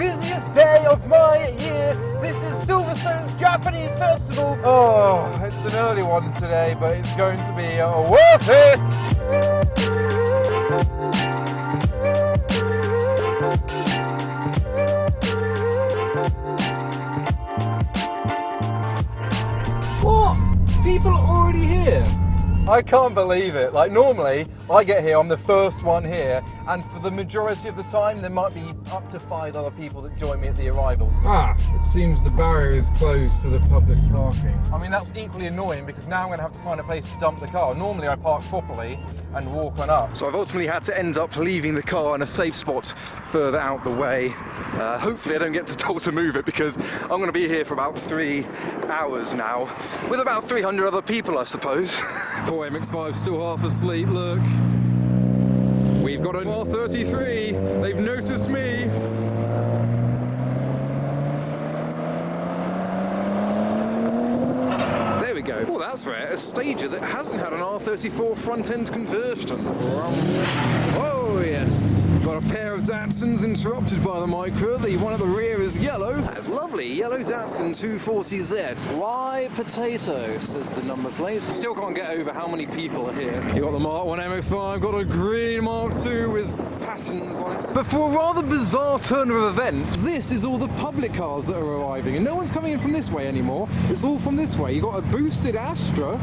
busiest day of my year. This is Silverstone's Japanese Festival. Oh, it's an early one today, but it's going to be worth it. What? People are already here? I can't believe it. Like, normally I get here, I'm the first one here, and for the majority of the time there might be up to 5 other people that join me at the arrivals. It seems the barrier is closed for the public parking. I mean, that's equally annoying because now I'm going to have to find a place to dump the car. Normally I park properly and walk on up. So I've ultimately had to end up leaving the car in a safe spot further out the way. Hopefully I don't get told to move it because I'm going to be here for about 3 hours now with about 300 other people, I suppose. Poor MX-5 still half asleep, look. We've got an R33, they've noticed me. There we go. Oh, that's rare. A stager that hasn't had an R34 front-end conversion. Oh, yes. Got a pair of Datsuns interrupted by the Micra. The one at the rear is yellow. That's lovely. Yellow Datsun 240Z. Why potato, says the number plate. Still can't get over how many people are here. You got the Mark 1 MX-5, got a green Mark 2 with patterns on it. But for a rather bizarre turn of events, this is all the public cars that are arriving, and no one's coming in from this way anymore. It's all from this way. You got a boosted Astra.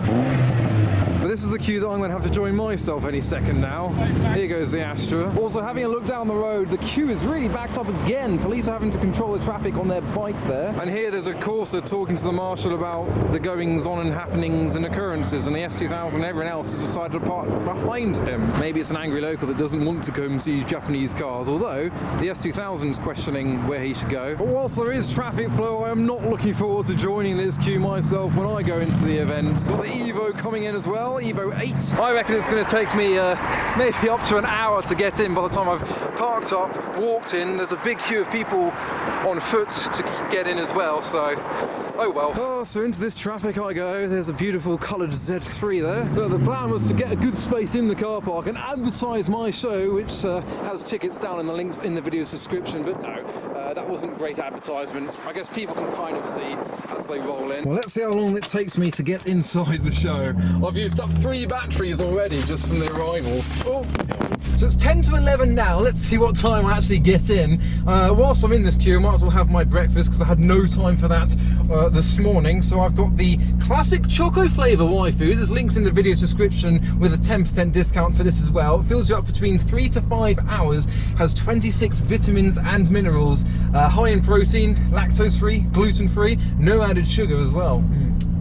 But this is the queue that I'm going to have to join myself any second now. Here goes the Astra. Also, having a look down the road, the queue is really backed up again. Police are having to control the traffic on their bike there. And here there's a Corsa talking to the marshal about the goings-on and happenings and occurrences, and the S2000 and everyone else has decided to park behind him. Maybe it's an angry local that doesn't want to come see Japanese cars, although the S2000 is questioning where he should go. But whilst there is traffic flow, I am not looking forward to joining this queue myself when I go into the event. Got the Evo coming in as well. Evo 8. I reckon it's going to take me maybe up to an hour to get in. By the time I've parked up, walked in, there's a big queue of people on foot to get in as well, so oh well. Oh, so into this traffic I go. There's a beautiful coloured Z3 there. But the plan was to get a good space in the car park and advertise my show, which has tickets down in the links in the video's description, but no. That wasn't great advertisement. I guess people can kind of see as they roll in. Well, let's see how long it takes me to get inside the show. I've used up 3 batteries already just from the arrivals. Oh. So it's 10 to 11 now. Let's see what time I actually get in. Whilst I'm in this queue, I might as well have my breakfast because I had no time for that this morning. So I've got the classic choco flavour waifu. There's links in the video's description with a 10% discount for this as well. It fills you up between 3 to 5 hours, has 26 vitamins and minerals, high in protein, lactose-free, gluten-free, no added sugar as well.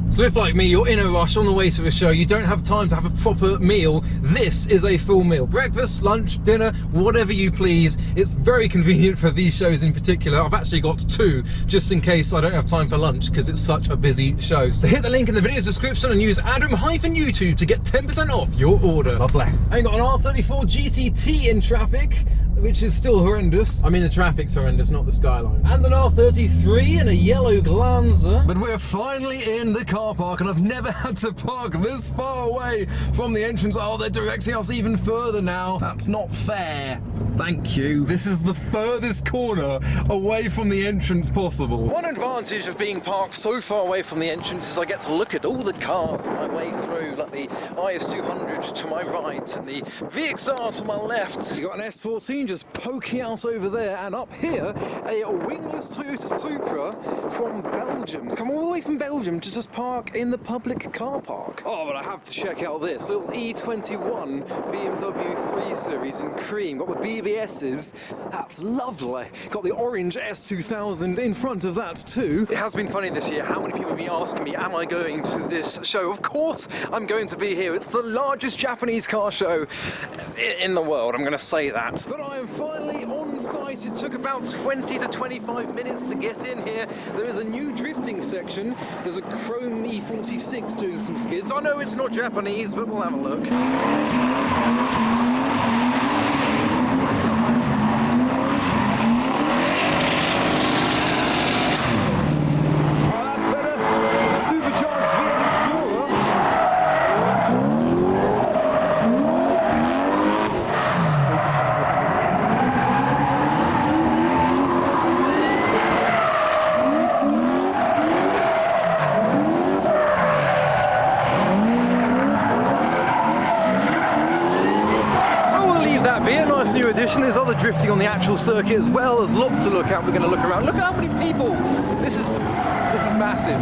So if, like me, you're in a rush on the way to a show, you don't have time to have a proper meal, this is a full meal. Breakfast, lunch, dinner, whatever you please. It's very convenient for these shows in particular. I've actually got 2, just in case I don't have time for lunch, because it's such a busy show. So hit the link in the video's description and use Adam-YouTube to get 10% off your order. Lovely. I've got an R34 GTT in traffic, which is still horrendous. I mean, the traffic's horrendous, not the skyline. And an R33 and a yellow Glanzer. But we're finally in the car park, and I've never had to park this far away from the entrance. Oh, they're directing us even further now. That's not fair. Thank you. This is the furthest corner away from the entrance possible. One advantage of being parked so far away from the entrance is I get to look at all the cars on my way through, like the IS200 to my right and the VXR to my left. You got an S14 just poking out over there, and up here a wingless Toyota Supra from Belgium. Come all the way from Belgium to just park in the public car park. Oh, but I have to check out this little E21 BMW 3 Series in cream. Got the BBS's. That's lovely. Got the orange S2000 in front of that too. It has been funny this year how many people have been asking me, am I going to this show? Of course I'm going to be here. It's the largest Japanese car show in the world. I'm going to say that. But I am finally on site. It took about 20 to 25 minutes to get in here. There is a new drifting section. There's a chrome E46 doing some skids. I know it's not Japanese, but we'll have a look. drifting on the actual circuit as well. There's lots to look at. We're going to look around. Look at how many people. This is massive.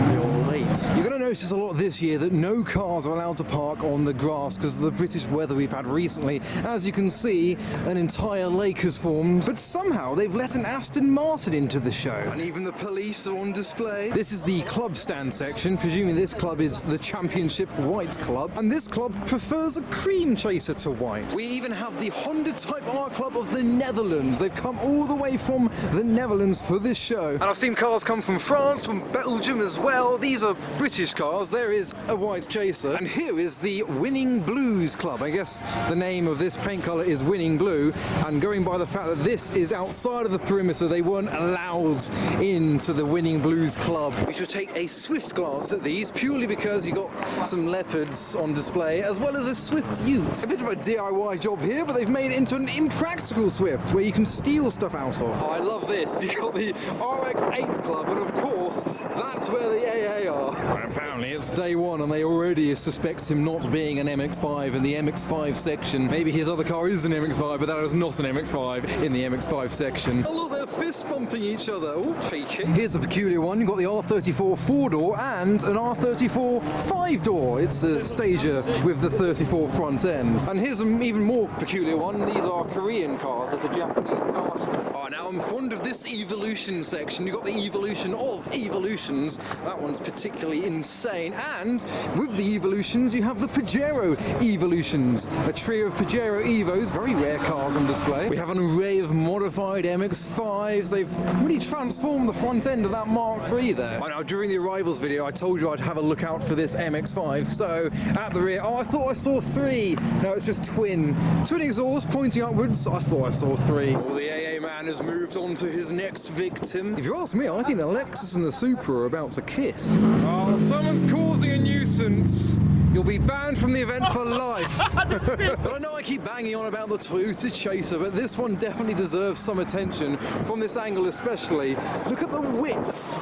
You're going to notice a lot this year that no cars are allowed to park on the grass because of the British weather we've had recently. As you can see, an entire lake has formed, but somehow they've let an Aston Martin into the show. And even the police are on display. This is the club stand section, presuming this club is the Championship White Club. And this club prefers a cream chaser to white. We even have the Honda Type R Club of the Netherlands. They've come all the way from the Netherlands for this show. And I've seen cars come from France, from Belgium as well. These are British cars. There is a white chaser, and here is the Winning Blues Club. I guess the name of this paint colour is Winning Blue, and going by the fact that this is outside of the perimeter, they weren't allowed into the Winning Blues Club. We should take a swift glance at these, purely because you got some leopards on display, as well as a Swift Ute. A bit of a DIY job here, but they've made it into an impractical Swift, where you can steal stuff out of. I love this. You got the RX-8 Club, and of course, that's where the AA are. Apparently it's day one and they already suspect him not being an MX-5 in the MX-5 section. Maybe his other car is an MX-5, but that is not an MX-5 in the MX-5 section. Oh look, they're fist bumping each other. Oh, cheeky. Here's a peculiar one. You've got the R34 4-door and an R34 5-door. It's a Stager with the 34 front end. And here's an even more peculiar one. These are Korean cars. There's a Japanese car. Oh, now I'm fond of this Evolution section. You've got the Evolution of Evolutions. That one's particularly insane. And with the Evolutions, you have the Pajero Evolutions, a trio of Pajero Evos, very rare cars on display. We have an array of modified MX-5s. They've really transformed the front end of that Mark III there. I know, during the arrivals video, I told you I'd have a look out for this MX-5. So at the rear, oh, I thought I saw 3. No, it's just twin exhaust pointing upwards. I thought I saw 3. Oh, the AA man has moved on to his next victim. If you ask me, I think the Lexus and the Supra are about to kiss. Oh, someone's causing a nuisance. You'll be banned from the event for life. But I know I keep banging on about the Toyota Chaser, but this one definitely deserves some attention from this angle especially. Look at the width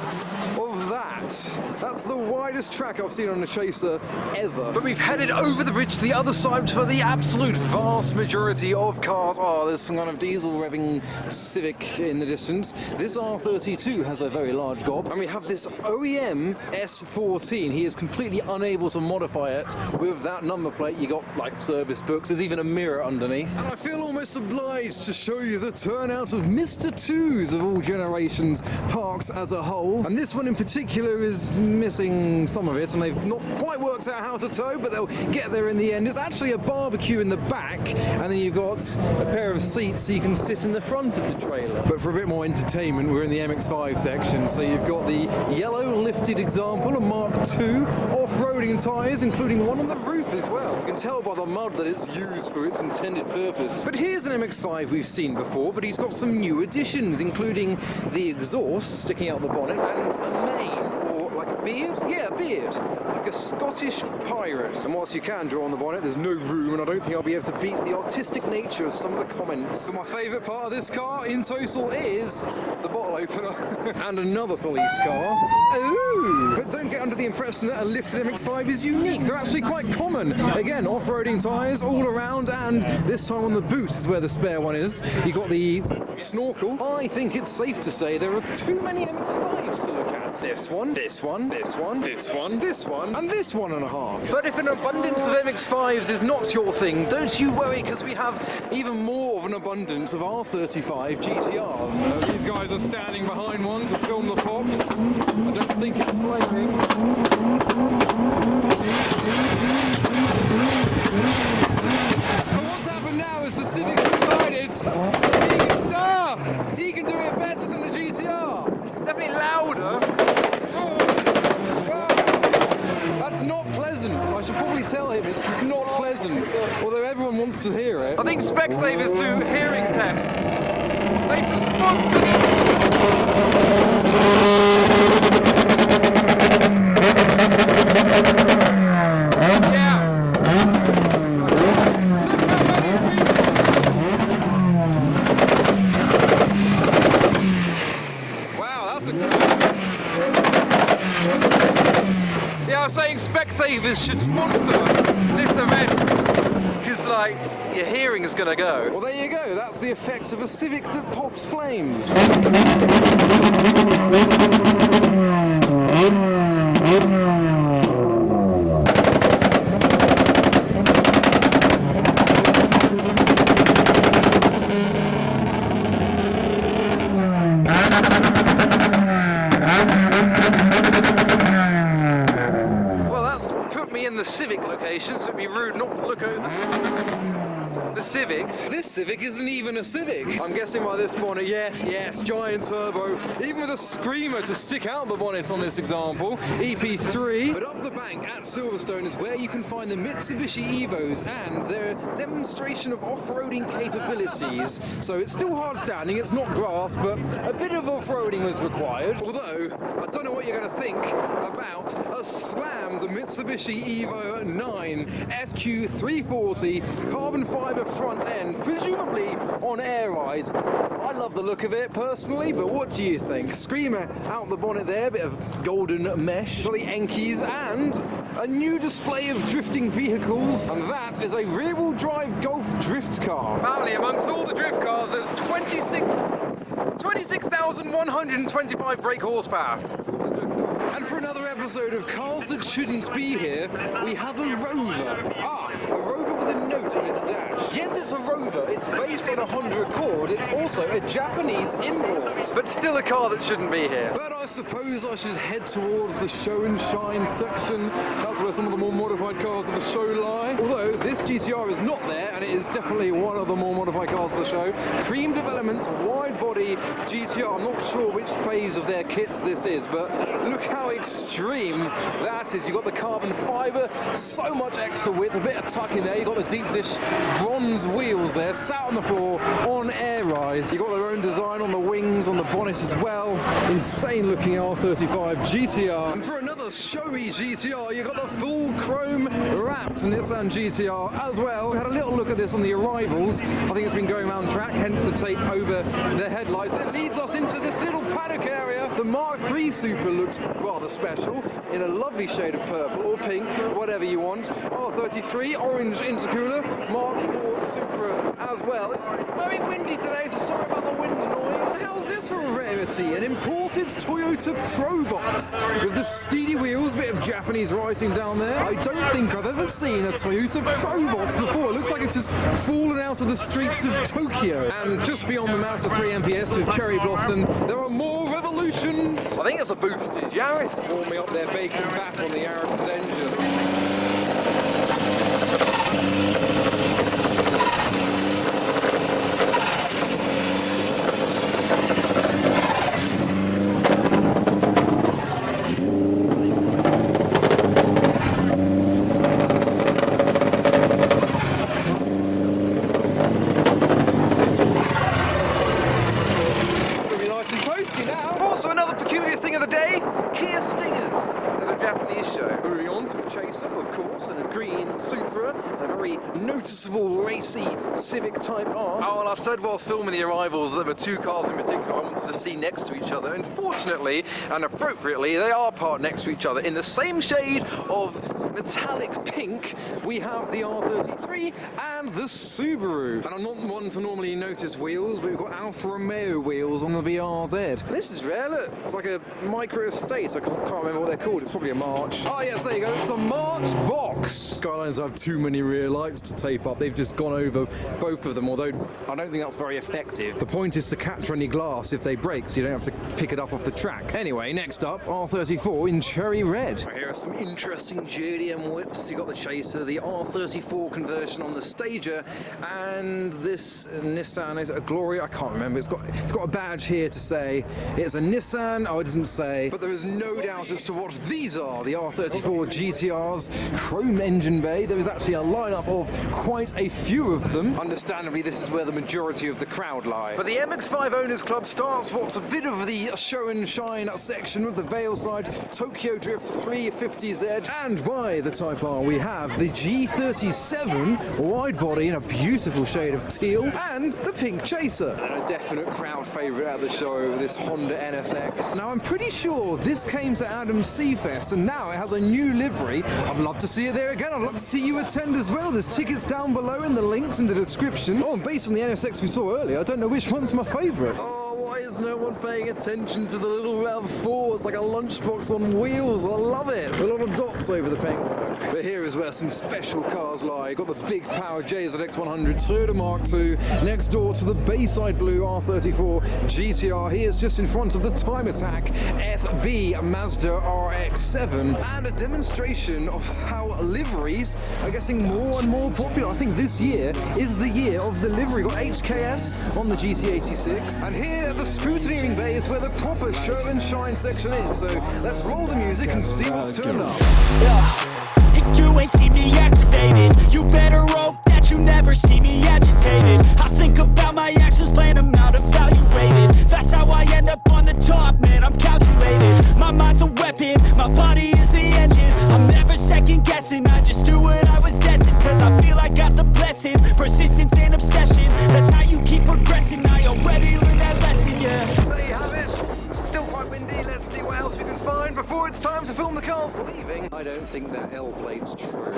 of that. That's the widest track I've seen on a Chaser ever. But we've headed over the bridge to the other side to the absolute vast majority of cars. Oh, there's some kind of diesel revving Civic in the distance. This R32 has a very large gob. And we have this OEM S14. He is completely unable to modify it with that number plate. You got like service books. There's even a mirror underneath. And I feel almost obliged to show you the turnout of Mr. 2s of all generations parks as a whole. And this one in particular is missing some of it, and they've not quite worked out how to tow, but they'll get there in the end. It's actually a barbecue in the back, and then you've got a pair of seats so you can sit in the front of the trailer. But for a bit more entertainment, we're in the MX-5 section, so you've got the yellow lifted example, a Mark II, off-roading tyres, including one on the roof as well. You can tell by the mud that it's used for its intended purpose. But here's an MX-5 we've seen before, but he's got some new additions, including the exhaust sticking out the bonnet and a mane, or like a beard? Yeah, a beard. Like a Scottish pirate. And whilst you can draw on the bonnet, there's no room, and I don't think I'll be able to beat the artistic nature of some of the comments. But my favourite part of this car in total is the bottle opener and another police car. Ooh! But don't get under the impression that a lifted MX-5 is unique. They're actually quite common. Again, off-roading tyres all around, and this time on the boot is where the spare one is. You got the snorkel. I think it's safe to say there are too many MX-5s to look at. This one, this one, this one, this one, this one, and this 1.5. But if an abundance of MX-5s is not your thing, don't you worry, because we have even more of an abundance of R35 GTRs. So these guys are standing behind one to film the pops. I don't think it's flaming. But what's happened now is the Civic decided he can do it better than the GTR. Definitely louder. That's not pleasant. I should probably tell him it's not pleasant, although everyone wants to hear it. I think Specsavers do hearing tests. They should sponsor I was saying Specsavers should sponsor this event, because looks like your hearing is gonna go. Well, there you go. That's the effect of a Civic that pops flames. Well, that's put me in the Civic location, so it'd be rude not to look over the Civics. This Civic isn't even a Civic. I'm guessing by this bonnet, yes, giant turbo, even with a screamer to stick out the bonnet on this example, EP3. But up the bank at Silverstone is where you can find the Mitsubishi Evos and their demonstration of off-roading capabilities. So it's still hard standing, it's not grass, but a bit of off-roading was required. Although, I don't know what you're going to think about a slammed Mitsubishi Evo 9 FQ340 carbon fiber front end, presumably on air rides. I love the look of it personally, but what do you think? Screamer out the bonnet there, bit of golden mesh, got the Enkies and a new display of drifting vehicles, and that is a rear-wheel drive Golf drift car. Apparently, amongst all the drift cars, there's 26,125 brake horsepower. And for another episode of Cars That Shouldn't Be Here, we have a Rover. A Rover with a note on its dash. Yes, it's a Rover. It's based on a Honda Accord. It's also a Japanese import. But still a car that shouldn't be here. But I suppose I should head towards the show and shine section. That's where some of the more modified cars of the show lie. Although this GTR is not there, and it is definitely one of the more modified cars of the show. Cream Development wide body GTR. I'm not sure which phase of their kits this is, but look how extreme that is. You've got the carbon fiber, so much extra width, a bit of tuck in there. You've got the deep dish bronze wheels there, sat on the floor on air rise. You've got their own design on the wings, on the bonnet as well. Insane looking R35 GTR. And for another showy GTR, you've got the full chrome wrapped Nissan GTR as well. We had a little look at this on the arrivals. I think it's been going around track, hence the tape over the headlights. It leads us into this little paddock area. The Mark III Supra looks rather special in a lovely shade of purple or pink, whatever you want. R33 orange intercooler, Mark IV Supra as well. It's very windy today, so sorry about the wind noise. How's this for a rarity? An imported Toyota Pro Box with the steely wheels, bit of Japanese writing down there. I don't think I've ever seen a Toyota Pro Box before. It looks like it's just fallen out of the streets of Tokyo. And just beyond the Mazda 3 MPS with Cherry Blossom, there are more revolutions. I think it's a boosted Yaris. Warming up their bacon back on the Yaris engine. Chaser, of course, and a green Supra, and a very noticeable racy Civic Type R. Oh, and I said whilst filming the arrivals that there were two cars in particular I wanted to see next to each other. Unfortunately, and appropriately, they are parked next to each other in the same shade of metallic pink. We have the R33 and the Subaru. And I'm not one to normally notice wheels, but we've got Alfa Romeo wheels on the BRZ. This is rare, look. It's like a micro estate. I can't remember what they're called. It's probably a March. Oh yes, there you go. It's a March box. Skylines have too many rear lights to tape up. They've just gone over both of them, although I don't think that's very effective. The point is to capture any glass if they break, so you don't have to pick it up off the track. Anyway, next up, R34 in cherry red. Here are some interesting JDM whips. You got the Chaser, the R34 conversion on the Stager, and this Nissan, is it a Gloria? I can't remember. It's got a badge here to say it's a Nissan. Oh, it doesn't say, but there is no doubt as to what these are. The R34 GTRs, chrome engine bay. There is actually a lineup of quite a few of them. Understandably, this is where the majority of the crowd lie. But the MX-5 Owners Club starts what's a bit of the show and shine section with the Valeside Tokyo Drift 350Z, and by the Type R we have the G37 wide body in a beautiful shade of teal, and the pink Chaser. And a definite crowd favourite at the show, this Honda NSX. Now I'm pretty sure this came to Adam Seafest, and now it has a new livery. I'd love to see it there again. I'd love to see you attend as well, There's tickets down below in the links in the description. Oh, and based on the NSX we saw earlier, I don't know which one's my favourite. Oh, why is no one paying attention to the little RAV4? It's like a lunchbox on wheels. I love it. A lot of dots over the paintwork. But here is where some special cars lie. Got the big power JZX100 Toyota Mark II next door to the Bayside Blue R34 GTR. Here's just in front of the Time Attack FB Mazda RX-7, and a demonstration of how liveries are getting more and more popular. I think this year is the year of the livery. Got HKS on the GT86, and here at the scrutineering bay is where the proper show and shine section is. So let's roll the music and see what's turned up. You ain't see me activated. You better hope that you never see me agitated. I think about my actions, plan them out, evaluated. That's how I end up on the top, man, I'm calculated. My mind's a weapon, my body is the engine. I'm never second guessing, I just do what I was destined. Cause I feel I got the blessing, persistence and obsession. That's how you keep progressing, I already learned that lesson, yeah. There you have it. Still quite windy. Let's see what else we can find before it's time to film the cars leaving. I don't think that L plate's true.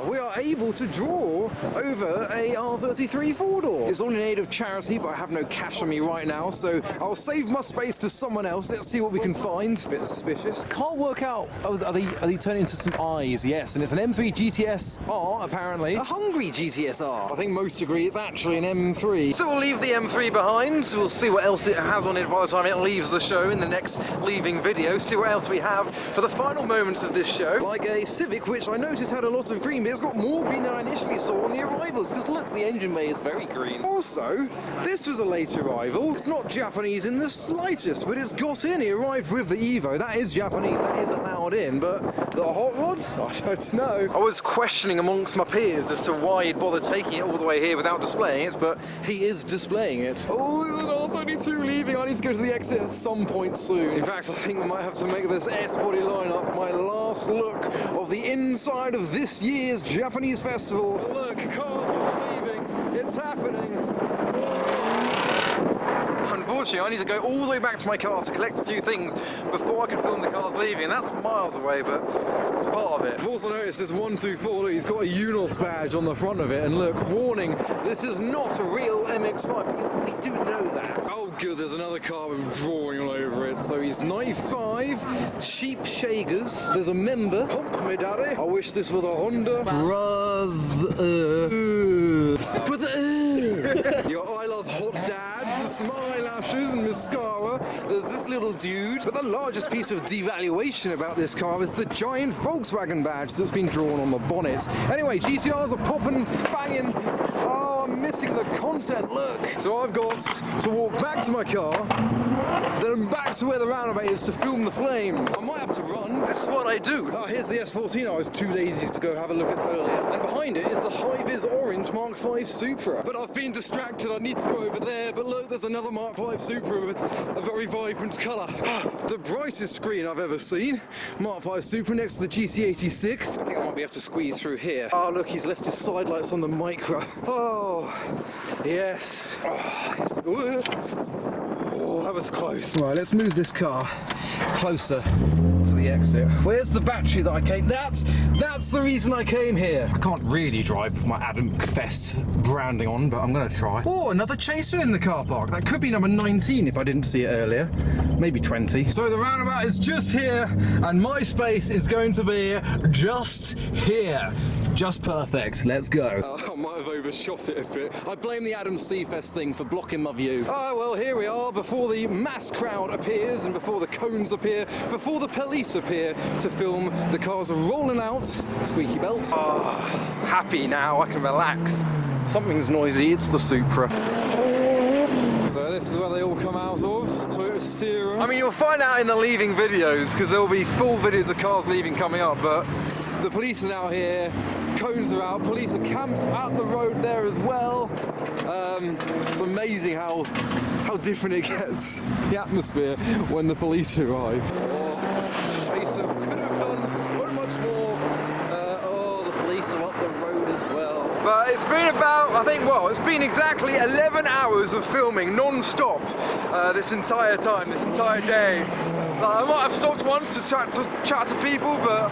We are able to draw over a R33 four-door. It's all in aid of charity, but I have no cash on me right now, so I'll save my space for someone else. Let's see what we can find. A bit suspicious. Can't work out. Oh, are they turning into some eyes? Yes, and it's an M3 GTS R, apparently. A hungry GTS R. I think most agree it's actually an M3. So we'll leave the M3 behind. We'll see what else it has on it by the time it leaves the show in the next leaving video. See what else we have for the final moments of this show. Like a Civic, which I noticed had a lot of green, but it's got more green than I initially saw on the arrivals, because look, the engine bay is very green. Also, this was a late arrival. It's not Japanese in the slightest, but it's got in. It arrived with the Evo. That is Japanese, that is allowed in, but the hot rod? I don't know. I was questioning amongst my peers as to why he'd bother taking it all the way here without displaying it, but he is displaying it. Oh, there's an R32 leaving. I need to go to the exit at some point soon. In fact, I think I might have to make this S-body lineup my last look of the inside of this year's Japanese festival. Look, cars are leaving. It's happening. Unfortunately, I need to go all the way back to my car to collect a few things before I can film the cars leaving, and that's miles away, but it's part of it. I've also noticed this 124, look, he's got a UNOS badge on the front of it, and look, warning, this is not a real MX-5. We do know that. Oh good, there's another car with drawing all over it. So he's 95, sheep shagers, there's a member, hump me daddy. I wish this was a Honda. Your I love hot dads, there's some eyelashes and mascara. There's this little dude. But the largest piece of devaluation about this car is the giant Volkswagen badge that's been drawn on the bonnet. Anyway, GTRs are popping, banging. Oh, I'm missing the content, look. So I've got to walk back to my car, then back to where the roundabout is to film the flames. I might have to run. This is what I do. Oh, here's the S14 I was too lazy to go have a look at earlier. And behind it is the high-vis orange Mark V Supra. But I've been distracted, I need to go over there. But look, there's another Mark V Supra with a very vibrant colour. The brightest screen I've ever seen. Mark V Supra next to the GT86. I think I might be able to squeeze through here. Oh, look, he's left his side lights on the Micra. Oh, yes. Oh, yes. Oh, that was close. Right, let's move this car closer to the exit. Where's the battery that I came? That's the reason I came here. I can't really drive with my Adam Fest branding on, but I'm gonna try. Oh, another chaser in the car park. That could be number 19 if I didn't see it earlier. Maybe 20. So the roundabout is just here, and my space is going to be just here. Just perfect. Let's go. I might have overshot it a bit. I blame the Adam Fest thing for blocking my view. Oh, well, here we are before the mass crowd appears and before the cones appear, before the police appear to film the cars rolling out. Squeaky belt. Oh, happy now. I can relax. Something's noisy. It's the Supra. So this is where they all come out of. Toyota Sierra. I mean, you'll find out in the leaving videos because there'll be full videos of cars leaving coming up, but the police are now here. Cones are out, police are camped at the road there as well. It's amazing how different it gets, the atmosphere, when the police arrive. Oh, Chaser could have done so much more. Oh, the police are up the road as well. But it's been about, I think, well, it's been exactly 11 hours of filming non-stop this entire time, this entire day. I might have stopped once to chat to people, but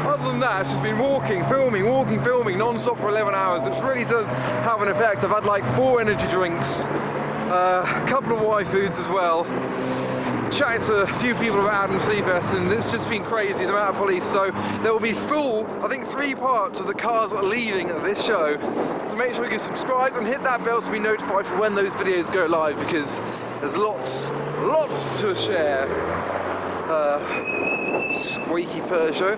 Other than that, it's just been walking, filming, non-stop for 11 hours, which really does have an effect. I've had like 4 energy drinks, a couple of Y foods as well, chatting to a few people about Adam Seafest, and it's just been crazy, the amount of police. So there will be full, I think, 3 parts of the cars that are leaving this show. So make sure you subscribe and hit that bell to be notified for when those videos go live, because there's lots to share. Squeaky Peugeot.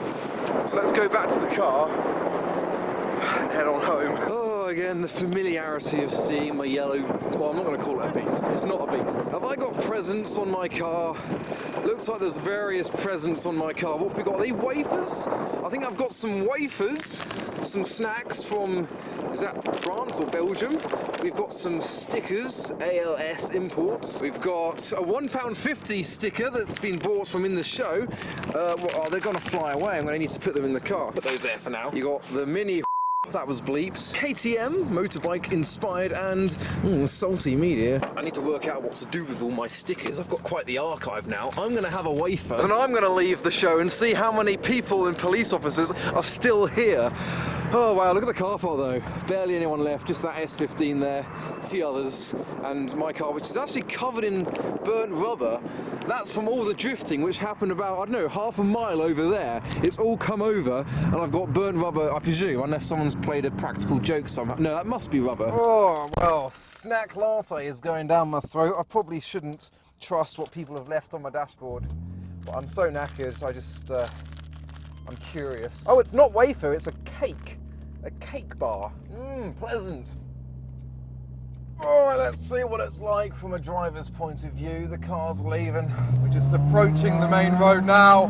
So let's go back to the car and head on home. Oh, again, the familiarity of seeing my yellow, well, I'm not going to call it a beast. It's not a beast. Have I got presents on my car? Looks like there's various presents on my car. What have we got? Are they wafers? I think I've got some wafers, some snacks from, is that France or Belgium? We've got some stickers, ALS imports. We've got a £1.50 sticker that's been bought from in the show. Well, they're going to fly away. I'm going to need to put them in the car. Put those there for now. You got the mini. That was bleeps. KTM, motorbike inspired, and salty media. I need to work out what to do with all my stickers. I've got quite the archive now. I'm going to have a wafer. And then I'm going to leave the show and see how many people and police officers are still here. Oh wow, look at the car park though. Barely anyone left, just that S15 there, a few others, and my car, which is actually covered in burnt rubber. That's from all the drifting, which happened about, I don't know, half a mile over there. It's all come over, and I've got burnt rubber, I presume, unless someone's played a practical joke somehow. No, that must be rubber. Oh, well, snack latte is going down my throat. I probably shouldn't trust what people have left on my dashboard, but I'm so knackered, so I just, I'm curious. Oh, it's not wafer, it's a cake. A cake bar. Pleasant. Alright, let's see what it's like from a driver's point of view. The car's leaving. We're just approaching the main road now.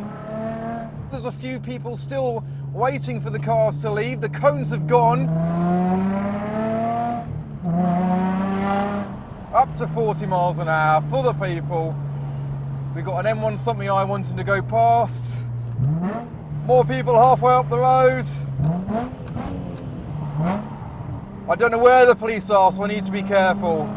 There's a few people still waiting for the cars to leave. The cones have gone. Up to 40 miles an hour for the people. We've got an M1 Stop Me Eye wanting to go past. More people halfway up the road. I don't know where the police are, so I need to be careful.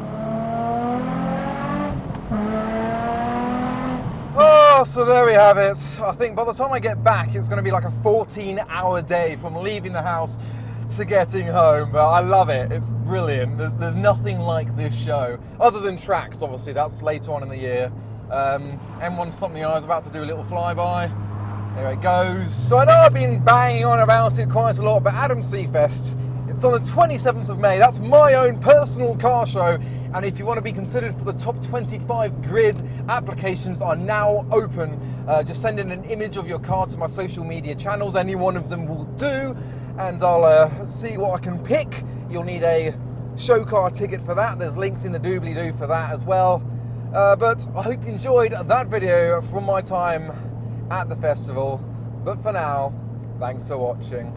Oh, so there we have it. I think by the time I get back, it's going to be like a 14-hour day from leaving the house to getting home. But I love it. It's brilliant. There's nothing like this show, other than tracks, obviously. That's later on in the year. M1 Stop Me Eye. I was about to do a little flyby. There it goes. So I know I've been banging on about it quite a lot, but Adam Seafest, it's on the 27th of May. That's my own personal car show. And if you want to be considered for the top 25 grid, applications are now open. Just send in an image of your car to my social media channels. Any one of them will do. And I'll see what I can pick. You'll need a show car ticket for that. There's links in the doobly-doo for that as well. But I hope you enjoyed that video from my time at the festival. But for now, thanks for watching.